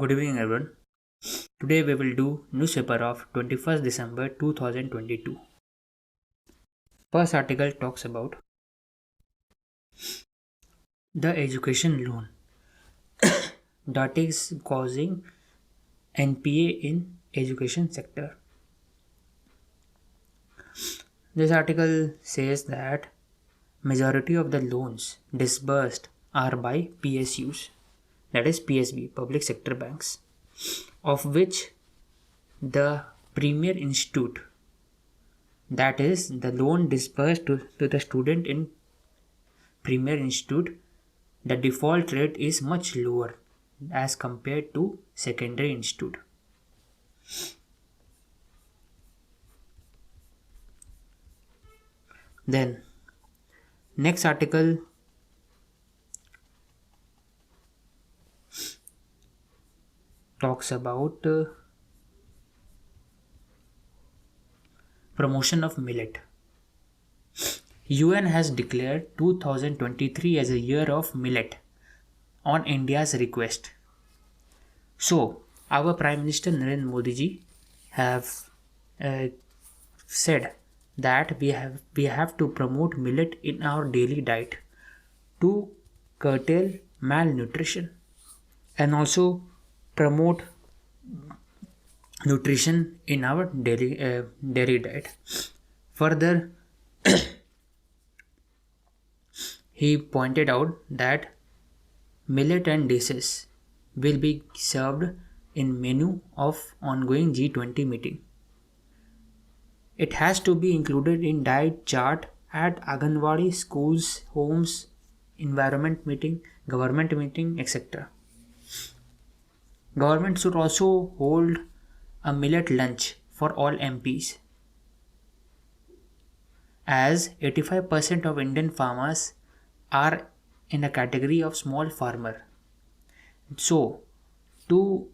Good evening, everyone. Today we will do newspaper of 21st December 2022. First article talks about the education loan that is causing NPA in education sector. This article says that majority of the loans disbursed are by PSUs, that is PSB, public sector banks, of which the Premier Institute, that is the loan disbursed to the student in Premier Institute, the default rate is much lower as compared to secondary institute. Then next article talks about promotion of millet. UN has declared 2023 as a year of millet on India's request. So our Prime Minister Narendra Modi ji have uh, said that we have to promote millet in our daily diet to curtail malnutrition and also promote nutrition in our daily diet. Further, he pointed out that millet and dishes will be served in menu of ongoing G20 meeting. It has to be included in diet chart at Anganwadi schools, homes, environment meeting, government meeting, etc. Government should also hold a millet lunch for all MPs, as 85% of Indian farmers are in a category of small farmer. So, to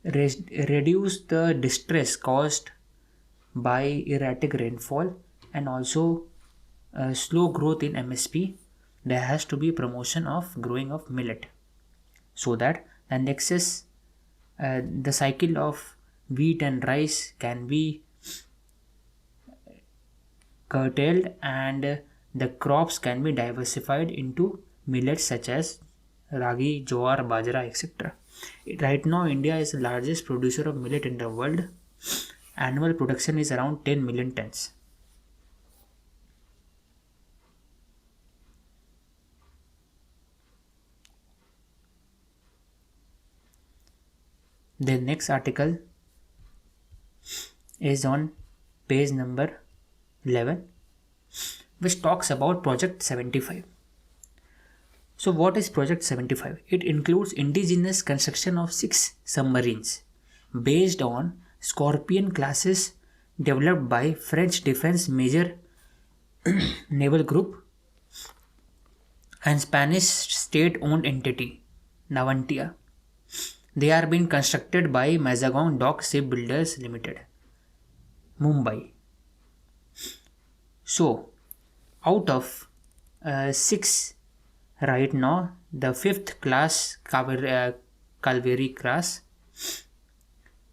reduce the distress caused by erratic rainfall and also slow growth in MSP, there has to be promotion of growing of millet so that the nexus, the cycle of wheat and rice can be curtailed and the crops can be diversified into millets such as ragi, jowar, bajra, etc. Right now, India is the largest producer of millet in the world. Annual production is around 10 million tons. The next article is on page number 11, which talks about Project 75. So, what is Project 75? It includes indigenous construction of 6 submarines based on Scorpion classes developed by French Defense Major Naval Group and Spanish state owned entity Navantia. They are being constructed by Mazagon Dock Shipbuilders Limited, Mumbai. So, out of 6 right now, the 5th class Calvary class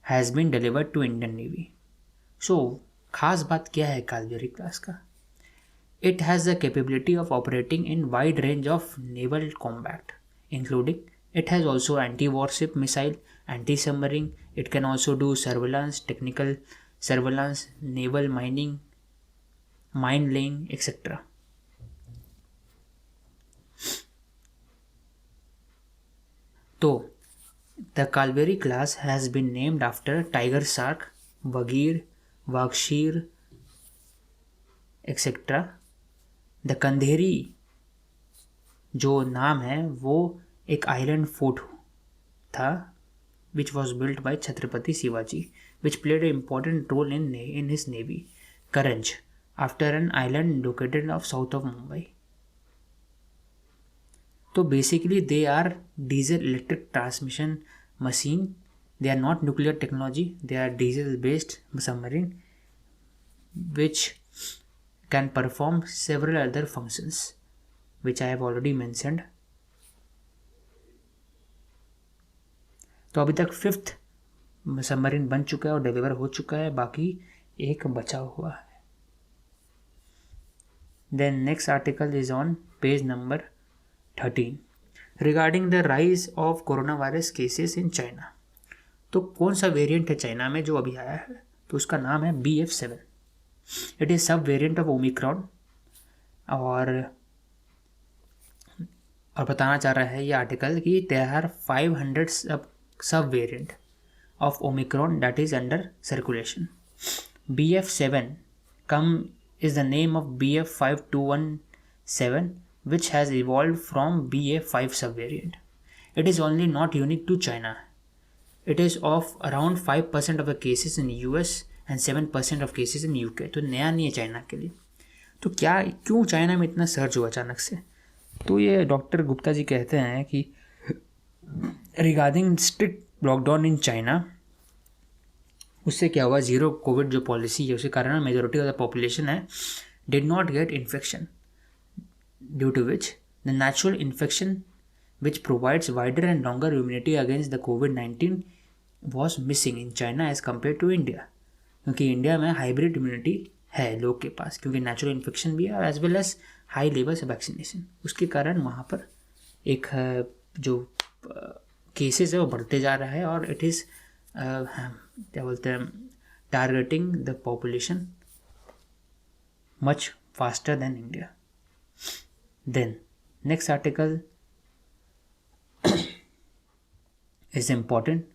has been delivered to Indian Navy. So, खास बात क्या है Calvary class का? It has the capability of operating in wide range of naval combat, including it has also anti-warship missile, anti-submarine. It can also do surveillance, technical surveillance, naval mining, mine laying, etc. So, the Calvary class has been named after tiger shark, Bagheer, Vakshir, etc. The Khanderi जो नाम है वो एक island fort था which was built by Chhatrapati Shivaji, which played an important role in his navy, Karanj, after an island located off south of Mumbai. So basically they are diesel electric transmission machine. They are not nuclear technology. They are diesel based submarine which can perform several other functions which I have already mentioned. तो अभी तक 5th submarine बन चुका है और deliver हो चुका है, बाकी एक बचा हुआ है। Then next article is on page number 13 regarding the rise of corona virus cases in China. तो कौन सा वेरिएंट है चाइना में जो अभी आया है, तो उसका नाम है BF7। इट इज़ सब वेरिएंट ऑफ ओमिक्रॉन। और बताना चाह रहा है ये आर्टिकल कि देयर आर 500 सब variant of Omicron that is under circulation. BF7 is the name of BF5217 which has evolved from BF5 subvariant. It is only not unique to China. It is of around 5% of the cases in US and 7% of cases in UK. तो नया नहीं है China के लिए। तो क्यों China में इतना सर्ज हुआ अचानक से? तो ये डॉक्टर गुप्ता जी कहते हैं कि regarding strict lockdown in China, उससे क्या हुआ, जीरो कोविड जो पॉलिसी है उसके कारण मेजोरिटी ऑफ द पॉपुलेशन है did not get infection, due to which the natural infection which provides wider and longer immunity against the कोविड-19 was missing in China as compare to India. क्योंकि India में hybrid immunity है लोग के पास, क्योंकि natural infection भी है और as well as high levels of vaccination, उसके कारण वहाँ पर एक जो केसेस है वो बढ़ते जा रहा है और इट इज़ क्या बोलते हैं targeting the population much faster than India. Then next article is important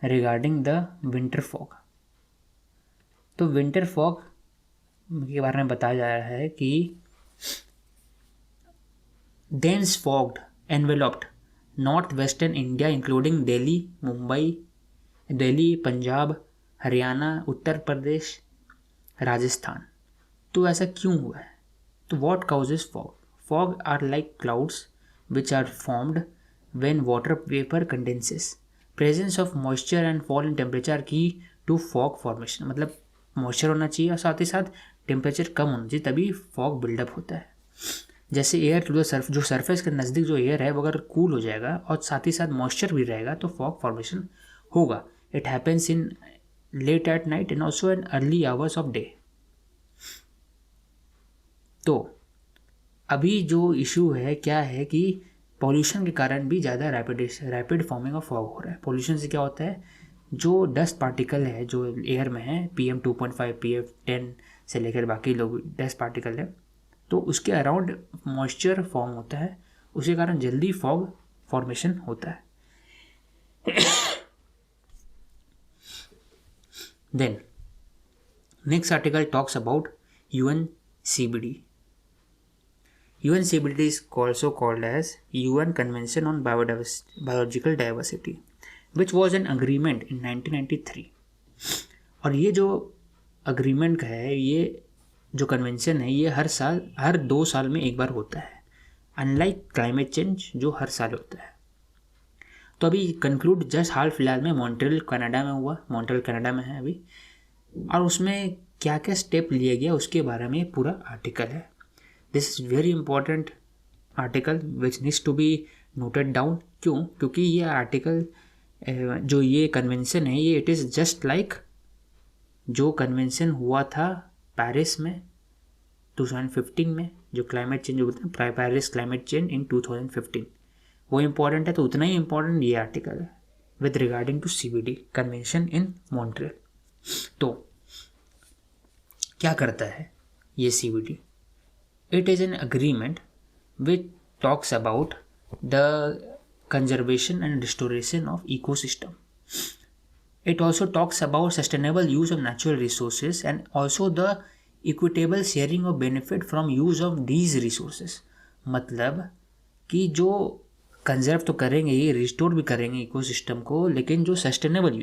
regarding the winter fog. तो विंटर फॉग के बारे में बताया जा रहा है कि dense fogged enveloped northwestern India including Delhi, Punjab, Haryana, Uttar Pradesh, Rajasthan. तो ऐसा क्यों हुआ है? तो what causes fog? Fog are like clouds which are formed when water vapor condenses. Presence of moisture and fall in temperature are key to fog formation. मतलब moisture होना चाहिए और साथ ही साथ टेम्परेचर कम होना चाहिए, तभी फॉग बिल्डअप होता है। जैसे एयर जो सरफेस के नज़दीक जो एयर है वो अगर कूल हो जाएगा और साथ ही साथ मॉइस्चर भी रहेगा तो फॉग फॉर्मेशन होगा। It happens in late at night and also in early hours of day. तो अभी जो इशू है क्या है कि पॉल्यूशन के कारण भी ज़्यादा रैपिड फॉर्मिंग ऑफ फॉग हो रहा है। पॉल्यूशन से क्या होता है, जो डस्ट पार्टिकल है जो एयर में है PM2.5 PM10 से लेकर बाकी लोग डस्ट पार्टिकल है, तो उसके अराउंड मॉइस्चर फॉर्म होता है, उसके कारण जल्दी फॉग फॉर्मेशन होता है। Then next article talks about UNCBD. UNCBD is also called as UN Convention on Biological Diversity, which was an agreement in 1993. और ये जो अग्रीमेंट है, ये जो कन्वेंशन है, ये हर 2 साल में एक बार होता है, अनलाइक क्लाइमेट चेंज जो हर साल होता है। तो अभी कंक्लूड जस्ट हाल फिलहाल में मॉन्ट्रियल कनाडा में हुआ, मॉन्ट्रियल कनाडा में है अभी, और उसमें क्या क्या स्टेप लिए गया उसके बारे में पूरा आर्टिकल है। This is very important article which needs to be noted down. क्यों? क्योंकि ये आर्टिकल जो ये कन्वेंशन है, ये इट इज़ जस्ट लाइक जो कन्वेंशन हुआ था पेरिस में 2015 में, जो क्लाइमेट चेंज बोलते हैं पेरिस क्लाइमेट चेंज इन 2015, वो इम्पॉर्टेंट है। तो उतना ही इम्पॉर्टेंट ये आर्टिकल है with regarding to CBD convention in Montreal. तो क्या करता है ये CBD? It is an agreement which talks about the conservation and restoration of ecosystem. It also talks about sustainable use of natural resources and also the equitable sharing of benefit from use of these resources. मतलब कि जो conserve तो करेंगे, ये restore भी करेंगे ecosystem को, लेकिन जो सस्टेनेबल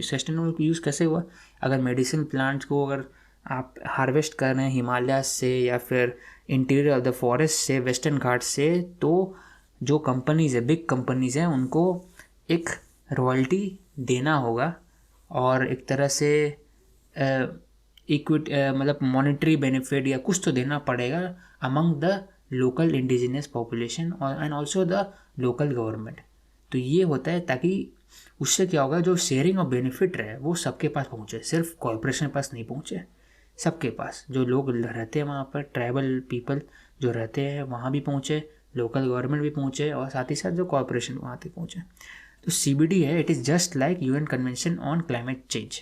यूज़ कैसे हुआ? अगर मेडिसिन प्लांट्स को अगर आप हार्वेस्ट कर रहे हैं हिमालय से या फिर इंटीरियर ऑफ द फॉरेस्ट से, वेस्टर्न घाट से, तो जो कंपनीज़ है, बिग कंपनीज़ हैं, उनको एक रॉयल्टी देना होगा और एक तरह से मतलब मॉनेटरी बेनिफिट या कुछ तो देना पड़ेगा among the local indigenous population और and also the local government. तो ये होता है ताकि उससे क्या होगा, जो शेयरिंग ऑफ बेनिफिट रहे वो सबके पास पहुँचे, सिर्फ कॉरपोरेशन के पास नहीं पहुँचे, सबके पास जो लोग रहते हैं वहाँ पर, ट्राइबल पीपल जो रहते हैं वहाँ भी पहुँचे, लोकल गवर्नमेंट भी पहुँचे, और साथ ही साथ जो कॉरपोरेशन वहाँ तक पहुँचे। तो CBD है, it is just like UN convention on climate change,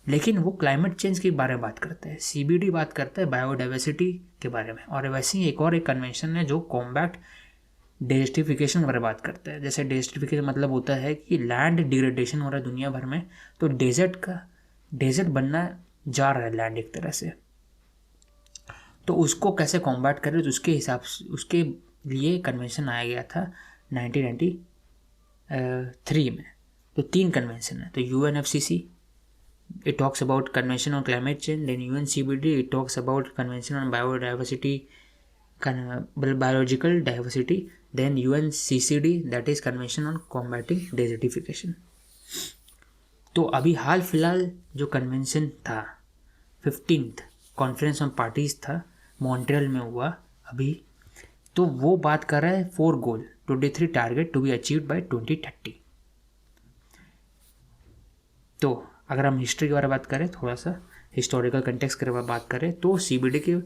लेकिन वो क्लाइमेट चेंज के बारे में बात करता है, CBD बात करता है बायोडाइवर्सिटी के बारे में। और वैसे ही एक और एक कन्वेंशन है जो कॉम्बैट डेजर्टिफिकेशन के बारे में बात करता है। जैसे डेजर्टिफिकेशन मतलब होता है कि लैंड डिग्रेडेशन हो रहा है दुनिया भर में, तो डेजर्ट बनना जा रहा है लैंड एक तरह से, तो उसको कैसे कॉम्बैट करें, तो उसके हिसाब से उसके लिए कन्वेंशन आया गया था 1993 में। तो 3 कन्वेंशन है, तो UNFCCC, it talks about convention on climate change, then UNCBD, it talks about convention on biological diversity, then UNCCD, that is convention on combating desertification। तो अभी हाल फिलहाल जो कन्वेंशन था 15th कॉन्फ्रेंस ऑन पार्टीज था, Montreal में हुआ अभी, तो वो बात कर रहा है 4 goal 23 target to be achieved by 2030। तो अगर हम हिस्ट्री के बारे में बात करें, थोड़ा सा हिस्टोरिकल कंटेक्स्ट के बारे में बात करें, तो CBD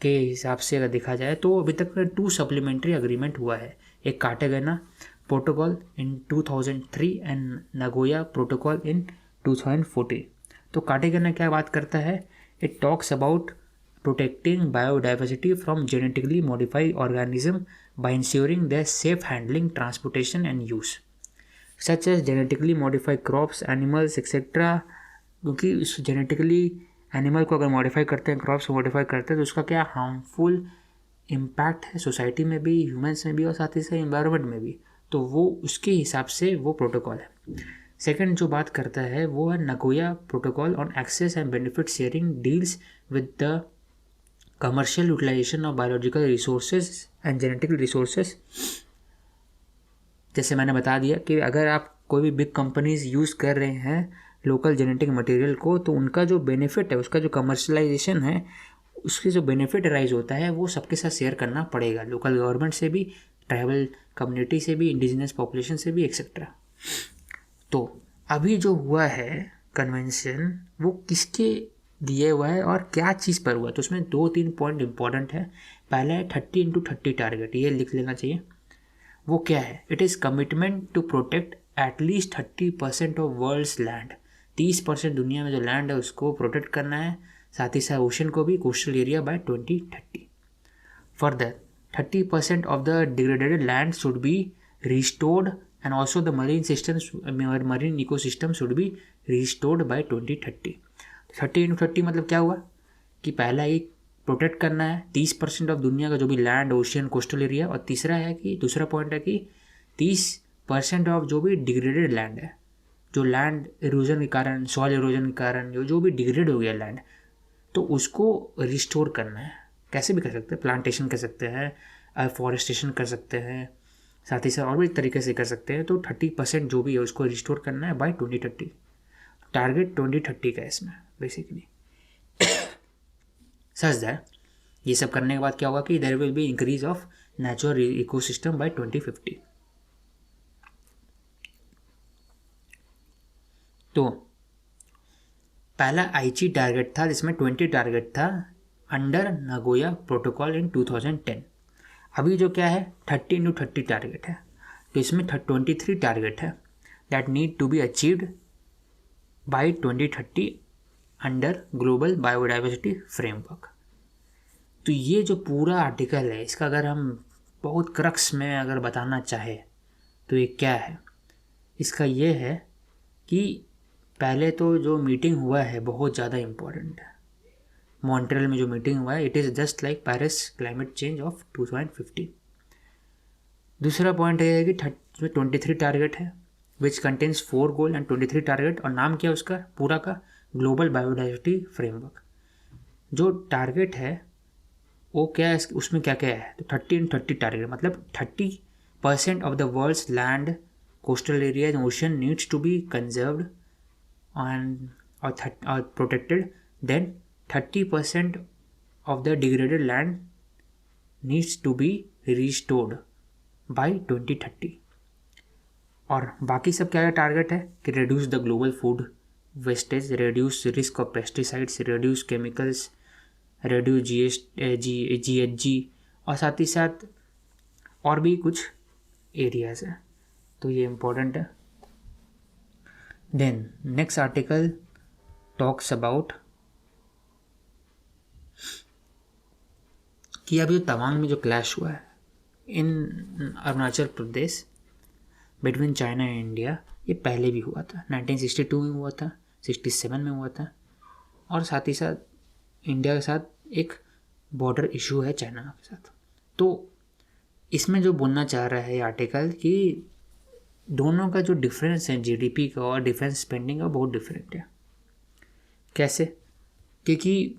के हिसाब से अगर देखा जाए तो अभी तक 2 सप्लीमेंट्री अग्रीमेंट हुआ है। एक Cartagena protocol in 2003 and Nagoya protocol in 2014। तो कार्टेगेना क्या बात करता है, it talks about protecting biodiversity from genetically modified organism by ensuring their safe handling, transportation and use such as genetically modified crops, animals etcetera. क्योंकि उस genetically animal को अगर modify करते हैं, क्रॉप्स को मॉडिफाई करते हैं, तो उसका क्या हार्मफुल इम्पैक्ट है सोसाइटी में भी, ह्यूमंस में भी, और साथ ही साथ एनवायरनमेंट में भी। तो वो उसके हिसाब से वो प्रोटोकॉल है। सेकंड जो बात करता है वो है Nagoya protocol on access and benefit sharing deals with the commercial utilization of biological resources and genetic resources. जैसे मैंने बता दिया कि अगर आप कोई भी बिग कंपनीज यूज़ कर रहे हैं लोकल जेनेटिक मटेरियल को, तो उनका जो बेनिफिट है, उसका जो कमर्शलाइजेशन है, उसके जो बेनिफिट राइज होता है वो सबके साथ शेयर करना पड़ेगा, लोकल गवर्नमेंट से भी, ट्राइबल कम्युनिटी से भी, इंडिजिनस पॉपुलेशन से भी, एक्सेट्रा। तो अभी जो हुआ है कन्वेंशन वो किसके दिए हुआ है और क्या चीज़ पर हुआ है, तो उसमें 2-3 पॉइंट इंपॉर्टेंट है। पहला है 30x30 टारगेट, ये लिख लेना चाहिए। वो क्या है, it is commitment to protect at least 30% of world's land. 30% दुनिया में जो लैंड है उसको प्रोटेक्ट करना है, साथ ही साथ ओशन को भी, coastal area, by 2030। Further 30% of the degraded land should be restored and also the marine systems, marine ecosystem should be restored by 2030। 30x30 मतलब क्या हुआ कि पहला एक प्रोटेक्ट करना है 30% ऑफ दुनिया का जो भी लैंड, ओशियन, कोस्टल एरिया, और तीसरा है कि दूसरा पॉइंट है कि 30% ऑफ जो भी डिग्रेडेड लैंड है, जो लैंड इरोजन के कारण, सॉइल इरोजन के कारण जो भी डिग्रेड हो गया लैंड, तो उसको रिस्टोर करना है। कैसे भी कर सकते हैं, प्लांटेशन कर सकते हैं, फॉरेस्टेशन कर सकते हैं, साथ ही साथ और भी तरीके से कर सकते हैं। तो 30% जो भी है उसको रिस्टोर करना है बाय 2030। टारगेट 2030 का है इसमें बेसिकली। सच दैट ये सब करने के बाद क्या होगा कि there will be increase of natural ecosystem by 2050। तो पहला आईची टारगेट था जिसमें 20 टारगेट था अंडर नगोया प्रोटोकॉल इन 2010। अभी जो क्या है 30x30 टारगेट है, तो इसमें 23 टारगेट है that need to be achieved by 2030 under global biodiversity framework. तो ये जो पूरा आर्टिकल है, इसका अगर हम बहुत क्रक्स में अगर बताना चाहे तो ये क्या है, इसका ये है कि पहले तो जो मीटिंग हुआ है बहुत ज़्यादा इम्पोर्टेंट है। मॉन्ट्रियल में जो मीटिंग हुआ है, it is just like Paris climate change of 2015। दूसरा पॉइंट ये है कि 23 टारगेट है which contains 4 goal and 23 target, और नाम क्या है उसका पूरा का, ग्लोबल बायोडाइवर्सिटी फ्रेमवर्क। जो टारगेट है वो क्या है, उसमें क्या क्या है, तो 30x30 टारगेट मतलब 30% of the world's land, coastal area and ocean needs to be conserved and or protected, then 30% of the degraded land needs to be restored by 2030। और बाकी सब क्या टारगेट है कि reduce the global food wastage, reduce risk of pesticides, reduce chemicals, reduce GHG और साथ ही साथ और भी कुछ एरियाज है, तो ये इम्पोर्टेंट है। Then next article talks about कि अभी जो तवांग में जो क्लैश हुआ है in Arunachal Pradesh between China and India, ये पहले भी हुआ था, 1962 में हुआ था, 67 में हुआ था, और साथ ही साथ इंडिया के साथ एक बॉर्डर इशू है चाइना के साथ। तो इसमें जो बोलना चाह रहा है आर्टिकल कि दोनों का जो डिफरेंस है जीडीपी का और डिफेंस स्पेंडिंग का बहुत डिफरेंट है। कैसे? क्योंकि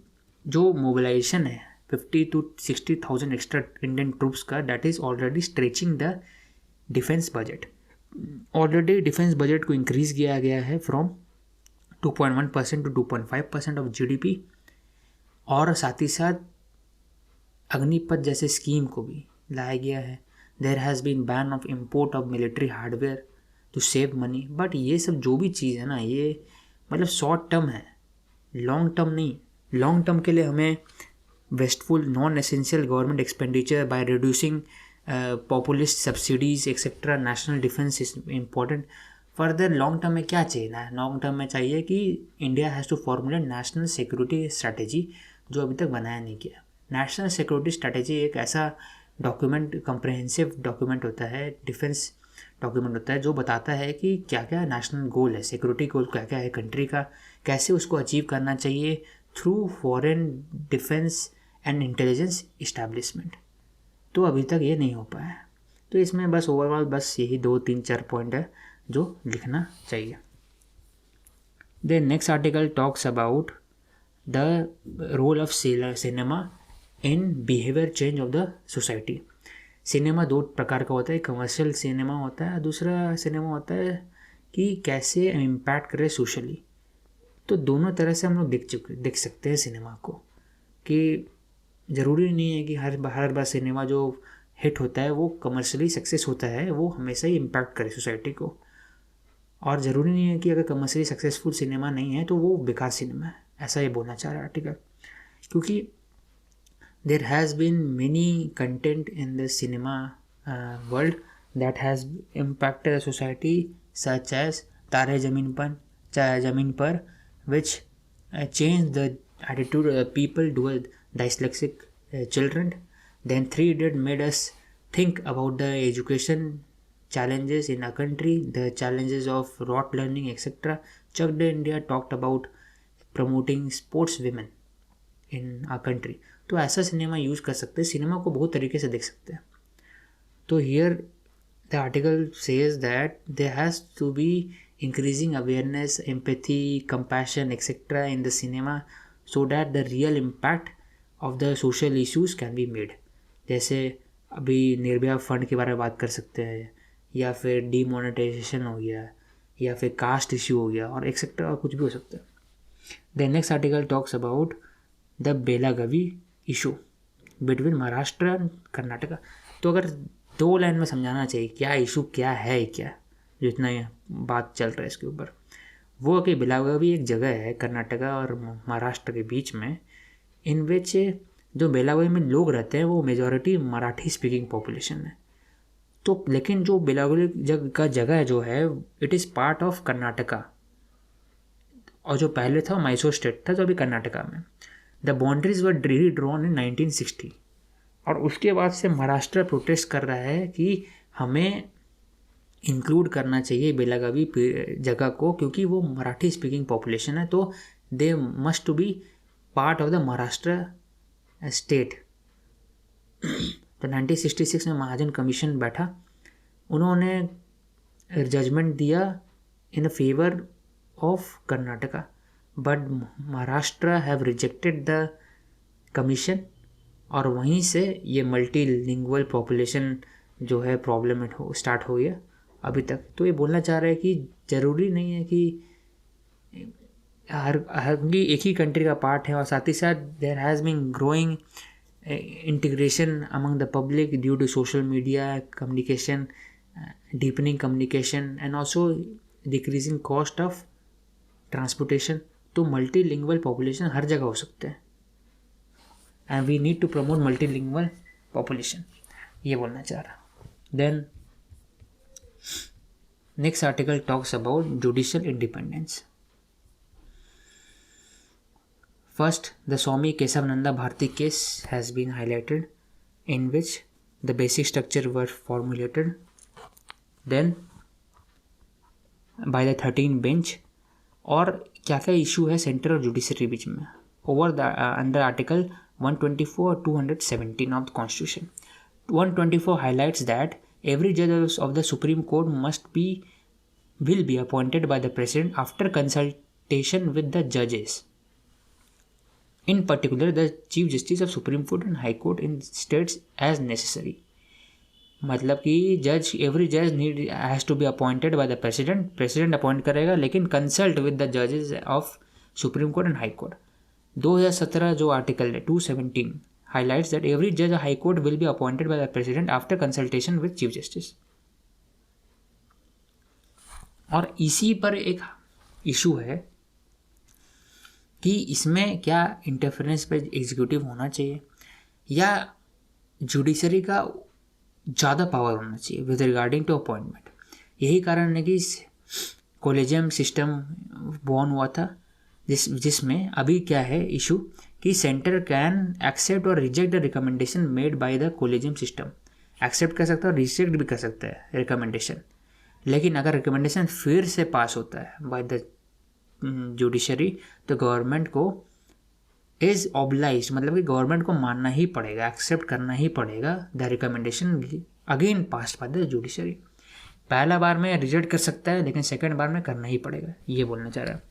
जो मोबिलाइजेशन है 50 to 60,000 एक्स्ट्रा इंडियन ट्रूप्स का, that is already stretching the defence budget. Already defence budget को इंक्रीज किया गया है फ्रॉम 2.1% to 2.5% ऑफ जीडीपी, और साथ ही साथ अग्निपथ जैसे स्कीम को भी लाया गया है। There has been ban of import of military hardware to save money. But ये सब जो भी चीज़ है ना, ये मतलब शॉर्ट टर्म है, लॉन्ग टर्म नहीं। लॉन्ग टर्म के लिए हमें wasteful non essential government expenditure by reducing populist subsidies etcetera, national defence is important. Further long term में क्या चाहिए ना, लॉन्ग टर्म में चाहिए कि India has to formulate national security strategy, जो अभी तक बनाया नहीं किया। नेशनल सिक्योरिटी स्ट्रैटेजी एक ऐसा डॉक्यूमेंट, कंप्रहेंसिव डॉक्यूमेंट होता है, डिफेंस डॉक्यूमेंट होता है, जो बताता है कि क्या क्या नेशनल गोल है, सिक्योरिटी गोल क्या क्या है कंट्री का, कैसे उसको अचीव करना चाहिए through foreign defence and intelligence establishment. तो अभी तक ये नहीं हो पाया है। तो इसमें बस ओवरऑल बस यही 2-3-4 पॉइंट है जो लिखना चाहिए। The next article talks about the role of cinema in behaviour change of the society. Cinema दो प्रकार का होता है, कमर्शियल सिनेमा होता है, दूसरा सिनेमा होता है कि कैसे इम्पैक्ट करे सोशली। तो दोनों तरह से हम लोग देख सकते हैं सिनेमा को, कि ज़रूरी नहीं है कि हर बार सिनेमा जो हिट होता है वो कमर्शियली सक्सेस होता है, वो हमेशा ही इम्पैक्ट करे सोसाइटी को। और ज़रूरी नहीं है कि अगर कमर्शियली सक्सेसफुल सिनेमा नहीं है तो वो बेकार सिनेमा है, ऐसा ये बोलना चाह रहा है आर्टिकल। क्योंकि there has been many content in the cinema world that has impacted the society, such as Taare Zameen पर which changed the attitude of the people toward dyslexic children. Then 3 Idiots made us think about the education challenges in our country, the challenges of rote learning, etc. Chuck Day India talked about promoting sports women in our country. तो ऐसा cinema use कर सकते हैं, cinema को बहुत तरीके से देख सकते हैं। तो here the article says that there has to be increasing awareness, empathy, compassion, etc. in the cinema so that the real impact of the social issues can be made. जैसे अभी निर्भया फंड के बारे में बात कर सकते हैं, या फिर डीमोनेटाइजेशन हो गया, या फिर कास्ट इश्यू हो गया, और एक्सेट्रा और कुछ भी हो सकता है। The next article talks about the Belagavi issue between Maharashtra and Karnataka. तो अगर 2 लाइन में समझाना चाहिए क्या इशू क्या है, क्या जितना बात चल रहा है इसके ऊपर, वो कि बेलागावी एक जगह है कर्नाटका और महाराष्ट्र के बीच में, इन विच जो बेलागावी में लोग रहते हैं वो मेजॉरिटी मराठी स्पीकिंग पॉपुलेशन है। तो लेकिन जो बेलागावी का जगह जो है it is part of Karnataka, और जो पहले था मैसूर स्टेट था, तो अभी कर्नाटका में। The boundaries were drawn in 1960, और उसके बाद से महाराष्ट्र प्रोटेस्ट कर रहा है कि हमें इंक्लूड करना चाहिए बेलागावी जगह को, क्योंकि वो मराठी स्पीकिंग पॉपुलेशन है, तो they must to be part of the Maharashtra state. तो 1966 में महाजन कमीशन बैठा, उन्होंने जजमेंट दिया in favour of Karnataka, but Maharashtra have rejected the commission, और वहीं से ये मल्टीलिंगुअल पॉपुलेशन जो है प्रॉब्लम स्टार्ट हो गया अभी तक। तो ये बोलना चाह रहा है कि ज़रूरी नहीं है कि हर एक ही कंट्री का पार्ट है, और साथ ही साथ there has been growing integration among the public due to social media communication deepening communication and also decreasing cost of transportation. तो multilingual population हर जगह हो सकते हैं and we need to promote multilingual population, ये बोलना चाह रहा. Then next article talks about judicial independence. First, the Swami Kesavananda Bharati case has been highlighted, in which the basic structure were formulated then by the 13 bench. और क्या क्या issue है centre और judiciary बीच में over the under article 124 217 of the constitution. 124 highlights that every judge of the Supreme Court will be appointed by the President after consultation with the judges. In particular, the Chief Justice of Supreme Court and High Court in states as necessary. मतलब कि every judge has to be appointed by the President appoint करेगा, लेकिन consult with the judges of Supreme Court and High Court. 2017 जो article है 217 highlights that every judge of High Court will be appointed by the President after consultation with Chief Justice. और इसी पर एक issue है कि इसमें क्या इंटरफेरेंस पे एग्जीक्यूटिव होना चाहिए या जुडिशरी का ज़्यादा पावर होना चाहिए विद रिगार्डिंग टू अपॉइंटमेंट. यही कारण है कि कॉलेजियम सिस्टम बॉर्न हुआ था, जिसमें अभी क्या है इशू कि सेंटर कैन एक्सेप्ट और reject the recommendation made by the collegium system. Accept कर सकता है और रिजेक्ट भी कर सकता है रिकमेंडेशन, लेकिन अगर रिकमेंडेशन फिर से पास होता है बाय द जुडिशरी तो गवर्नमेंट को इज ऑब्लाइज, मतलब कि गवर्नमेंट को मानना ही पड़ेगा, एक्सेप्ट करना ही पड़ेगा the recommendation again passed by the judiciary. पहला बार में रिजेक्ट कर सकता है लेकिन सेकंड बार में करना ही पड़ेगा, ये बोलना चाह रहा है.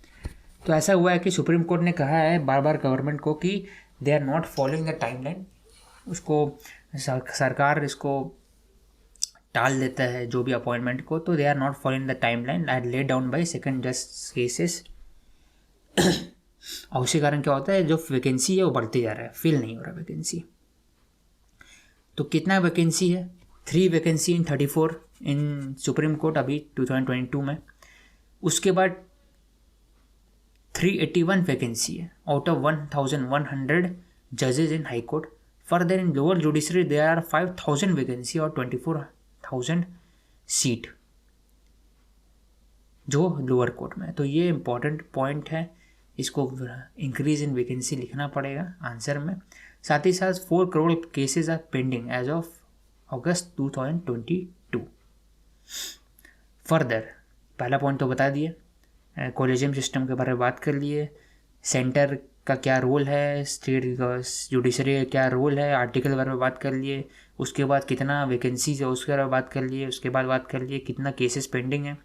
तो ऐसा हुआ है कि सुप्रीम कोर्ट ने कहा है बार बार गवर्नमेंट को कि they are not following the timeline. उसको सरकार इसको टाल देता है जो भी अपॉइंटमेंट को, तो they are not following the timeline at laid down by second judges cases. और उसी कारण क्या होता है जो वैकेंसी है वो बढ़ते जा रहा है, फिल नहीं हो रहा वैकेंसी. तो कितना वैकेंसी है? 3 vacancy in 34 in Supreme Court अभी 2022 में. उसके बाद 381 वैकेंसी है आउट ऑफ 1100 जजेज in High Court. Further in lower judiciary there are 5000 vacancy और 24,000 सीट जो लोअर कोर्ट में. तो ये इंपॉर्टेंट पॉइंट है, इसको इंक्रीज इन वैकेंसी लिखना पड़ेगा आंसर में. साथ ही साथ 4 crore cases are pending as of August 2022. Further पहला पॉइंट तो बता दिए, कॉलेजियम सिस्टम के बारे में बात कर लिए, सेंटर का क्या रोल है, स्टेट जुडिशरी का क्या रोल है, आर्टिकल के बारे में बात कर लिए. उसके बाद कितना वैकेंसीज है उसके बारे में बात कर लिए. उसके बाद बात कर लिए कितना केसेस पेंडिंग है.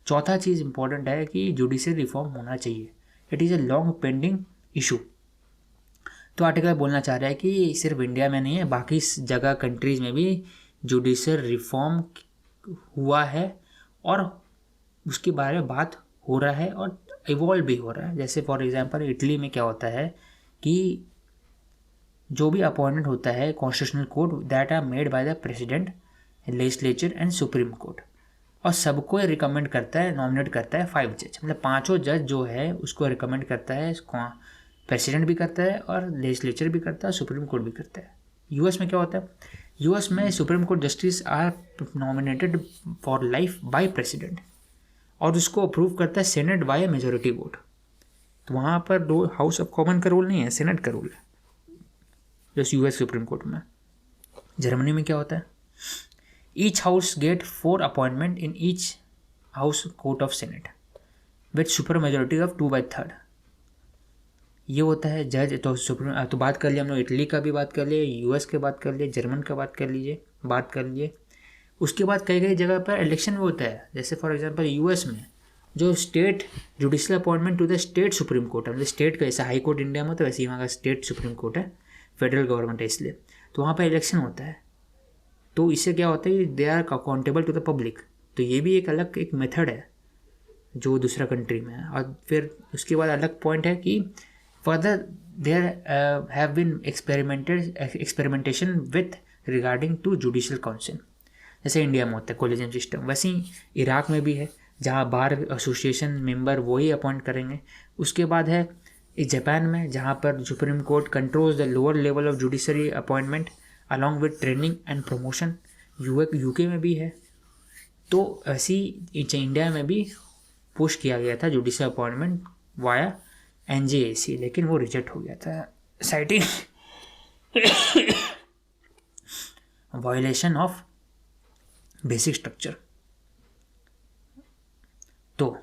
चौथा चीज़ इंपॉर्टेंट है कि जुडिशरी रिफॉर्म होना चाहिए. It is a long pending issue. तो आर्टिकल बोलना चाह रहा है कि सिर्फ इंडिया में नहीं है, बाकी जगह कंट्रीज़ में भी जुडिशल रिफॉर्म हुआ है और उसके बारे में बात हो रहा है और इवॉल्व भी हो रहा है. जैसे फॉर एग्जांपल इटली में क्या होता है कि जो भी अपॉइंटमेंट होता है constitutional court that are made by the president, legislature and supreme court, और सबको रिकमेंड करता है, नॉमिनेट करता है 5 जज, मतलब 5 जज जो है उसको रिकमेंड करता है. प्रेसिडेंट भी करता है और लेजिस्लेचर भी करता है, सुप्रीम कोर्ट भी करता है. यूएस में क्या होता है? यूएस में supreme court justice are nominated for life by president और उसको अप्रूव करता है सेनेट बाय मेजोरिटी वोट. तो वहाँ पर हाउस ऑफ कॉमन का रोल नहीं है, सेनेट का रोल है जैसे यूएस सुप्रीम कोर्ट में. जर्मनी में क्या होता है? Each house get 4 appointment in each house court of senate with super majority of 2/3. ये होता है जज. तो सुप्रीम तो बात कर लिया हम लोग, इटली का भी बात कर लिए, यूएस के बात कर लिए, जर्मन का बात कर लिए. उसके बाद कई जगह पर इलेक्शन भी होता है. जैसे फॉर एग्जांपल यूएस में जो state judicial appointment to the state supreme court है, मतलब स्टेट का ऐसा हाई कोर्ट इंडिया में तो वैसे ही वहाँ का स्टेट सुप्रीम कोर्ट है, फेडरल गवर्नमेंट है इसलिए. तो वहाँ पर इलेक्शन होता है. तो इससे क्या होता है they are accountable to the public. तो ये भी एक अलग एक मेथड है जो दूसरा कंट्री में है. और फिर उसके बाद अलग पॉइंट है कि further there have been experimentation with regarding to judicial council. जैसे इंडिया में होता है कॉलेजियम सिस्टम, वैसे ही इराक में भी है, जहाँ बार एसोसिएशन मेंबर वही अपॉइंट करेंगे। उसके बाद है जापान में, जहाँ पर supreme court controls the lower level of judiciary appointment along with training and promotion. UK में भी है। तो ऐसी इंडिया में भी पुश किया गया था जुडिशल अपॉइंटमेंट वाया NJAC, लेकिन वो रिजेक्ट हो गया था citing violation of basic structure. तो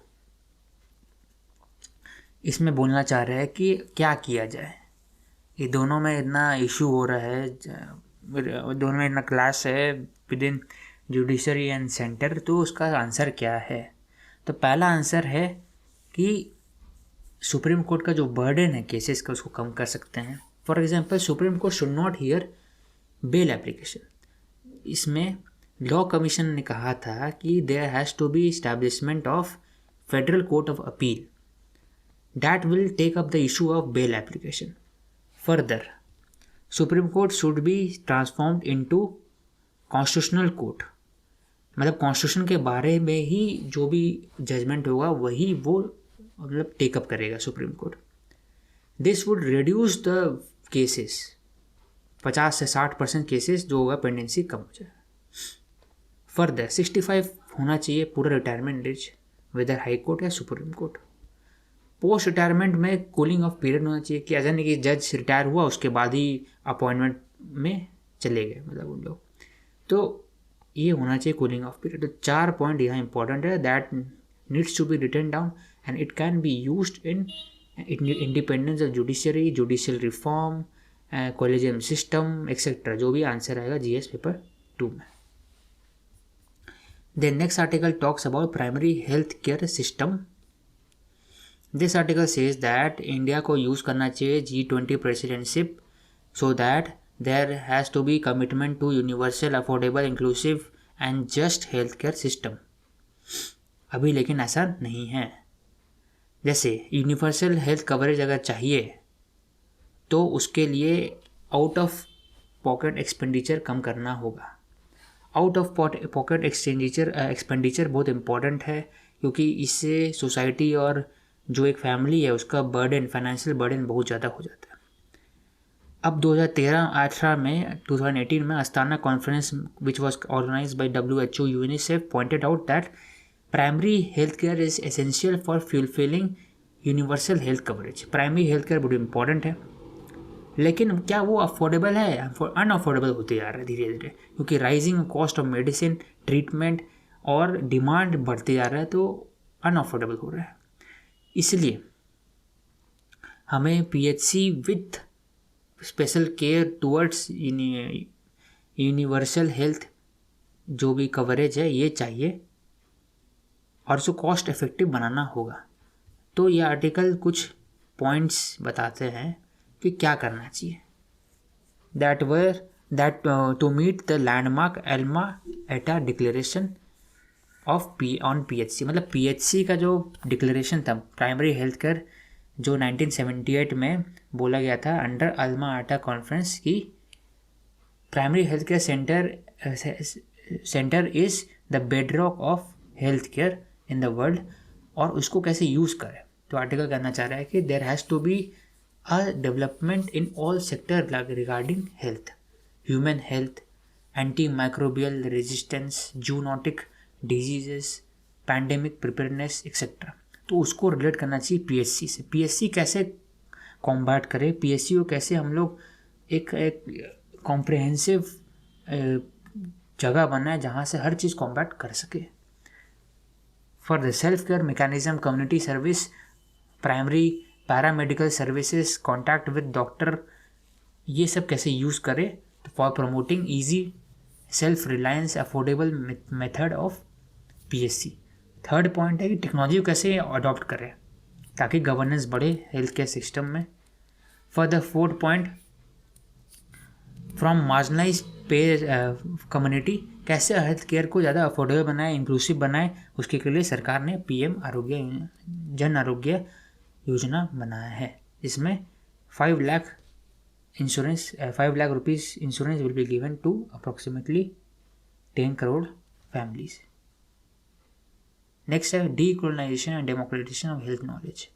इसमें बोलना चाह रहे हैं कि क्या किया जाए, ये दोनों में इतना इशू हो रहा है, दोनों में इतना क्लास है with in judiciary and centre, तो उसका आंसर क्या है? तो पहला आंसर है कि सुप्रीम कोर्ट का जो बर्डन है केसेस का उसको कम कर सकते हैं। For example supreme court should not hear bail application. इसमें लॉ कमीशन ने कहा था कि there has to be establishment of federal court of appeal that will take up the issue of bail application. Further, Supreme Court should be transformed into constitutional court. मतलब constitution के बारे में ही जो भी जजमेंट होगा वही वो मतलब टेकअप करेगा supreme court. This would reduce the cases, 50 से 60% केसेस जो होगा पेंडेंसी कम हो जाए। फर्दर 65 होना चाहिए पूरा retirement age, whether high court या सुप्रीम कोर्ट। पोस्ट रिटायरमेंट में कूलिंग ऑफ पीरियड होना चाहिए कि ऐसा नहीं कि जज रिटायर हुआ उसके बाद ही अपॉइंटमेंट में चले गए मतलब उन लोग, तो ये होना चाहिए कूलिंग ऑफ पीरियड। तो 4 पॉइंट यहाँ इंपॉर्टेंट है that needs to be written down and it can be used in independence of judiciary, judicial reform, collegium system etcetera, जो भी आंसर आएगा GS पेपर 2 में। Then next article talks about primary health care system. This article says that India को use करना चाहिए G20 presidentship so that there has to be commitment to universal, affordable, inclusive and just health care system. अभी लेकिन ऐसा नहीं है। जैसे universal health coverage अगर चाहिए तो उसके लिए आउट ऑफ पॉकेट एक्सपेंडिचर कम करना होगा। आउट ऑफ पॉकेट एक्सपेंडिचर बहुत इंपॉर्टेंट है, क्योंकि इससे सोसाइटी और जो एक फैमिली है उसका बर्डन, फाइनेंशियल बर्डन बहुत ज़्यादा हो जाता है। अब 2018 में Astana conference which was organised by WHO UNICEF pointed out that primary health care is essential for fulfilling universal health coverage. Primary health care बहुत इंपॉर्टेंट है, लेकिन क्या वो अफोर्डेबल है? अनअफोर्डेबल होते जा रहा है धीरे धीरे, क्योंकि rising cost of medicine, treatment और डिमांड बढ़ते जा रहा है, तो अनअफोर्डेबल हो रहा है। इसलिए हमें PHC with special care towards universal health जो भी कवरेज है ये चाहिए और उसको कॉस्ट इफेक्टिव बनाना होगा। तो ये आर्टिकल कुछ पॉइंट्स बताते हैं कि क्या करना चाहिए। That to meet the landmark Alma Ata declaration of on PHC, मतलब PHC का जो डिक्लेरेशन था प्राइमरी हेल्थ केयर जो 1978 में बोला गया था अंडर अल्मा आटा कॉन्फ्रेंस की primary health care centre is the bedrock of health care in the world, और उसको कैसे यूज़ करें। तो आर्टिकल कहना चाह रहा है कि there has to be a development in all sector regarding health, human health, anti microbial resistance, zoonotic diseases, pandemic preparedness etcetera. तो उसको रिलेट करना चाहिए PHC से। PHC कैसे कॉम्बैट करे, PHC को कैसे हम लोग एक कॉम्प्रिहेंसिव जगह बनाए जहाँ से हर चीज़ कॉम्बैट कर सके। For the self care mechanism, community service, primary paramedical services, contact with doctor, ये सब कैसे यूज़ करे for promoting easy self reliance affordable method of PHC। Third point है कि टेक्नोलॉजी को कैसे अडॉप्ट करें ताकि गवर्नेंस बढ़े हेल्थ केयर सिस्टम में। For the fourth point, from marginalise पे कम्युनिटी, कैसे हेल्थ केयर को ज़्यादा अफोर्डेबल बनाए, इंक्लूसिव बनाए, उसके लिए सरकार ने PM जन आरोग्य योजना बनाया है। इसमें 5 lakh rupees insurance will be given to approximately 10 crore families. Next है decolonisation and democratisation of health knowledge.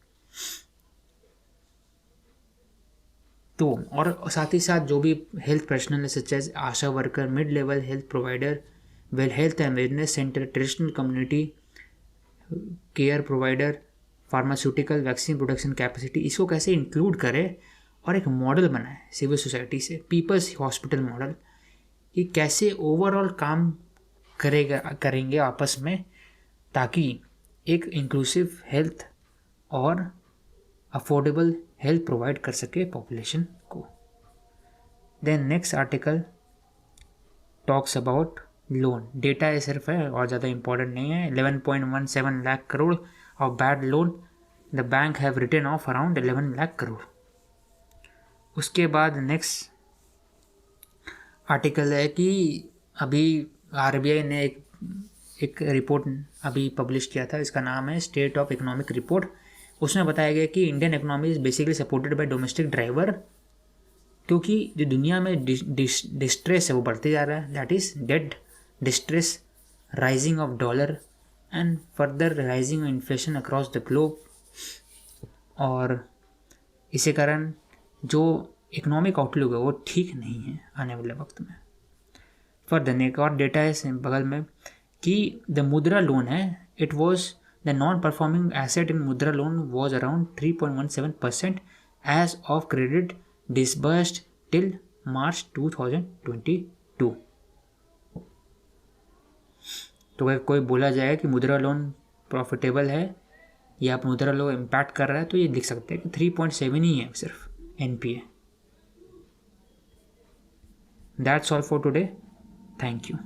तो और साथ ही साथ जो भी हेल्थ प्रोफेशनल है such as ASHA worker, mid level health provider, well health awareness centre, traditional community care provider, pharmaceutical vaccine production capacity, इसको कैसे इंक्लूड करें और एक मॉडल बनाए सिविल सोसाइटी से, पीपल्स हॉस्पिटल मॉडल, कि कैसे ओवरऑल काम करेंगे आपस में ताकि एक इंक्लूसिव हेल्थ और अफोर्डेबल हेल्थ प्रोवाइड कर सके पॉपुलेशन को। Then next article talks about loan. Data ये सिर्फ है और ज़्यादा इंपॉर्टेंट नहीं है। 11.17 lakh crore of bad loan the bank have written off around 11 lakh crore. उसके बाद नेक्स्ट आर्टिकल है कि अभी आरबीआई ने एक रिपोर्ट अभी पब्लिश किया था, इसका नाम है स्टेट ऑफ इकोनॉमिक रिपोर्ट। उसमें बताया गया कि Indian economy is basically supported by domestic driver, क्योंकि जो दुनिया में डिस्ट्रेस है वो बढ़ते जा रहा है, that is debt distress, rising of dollar and further rising inflation across the globe. और इसी कारण जो इकोनॉमिक आउटलुक है वो ठीक नहीं है आने वाले वक्त में। फर्दर एक और डेटा है बगल में कि द मुद्रा लोन है, it was the non performing asset in Mudra loan was around 3.17% as of credit disbursed till March 2022। तो अगर कोई बोला जाए कि मुद्रा लोन प्रॉफिटेबल है या आप मुद्रा लोन इम्पैक्ट कर रहा है तो ये लिख सकते हैं कि 3.7 ही है सिर्फ NPA। That's all for today. Thank you.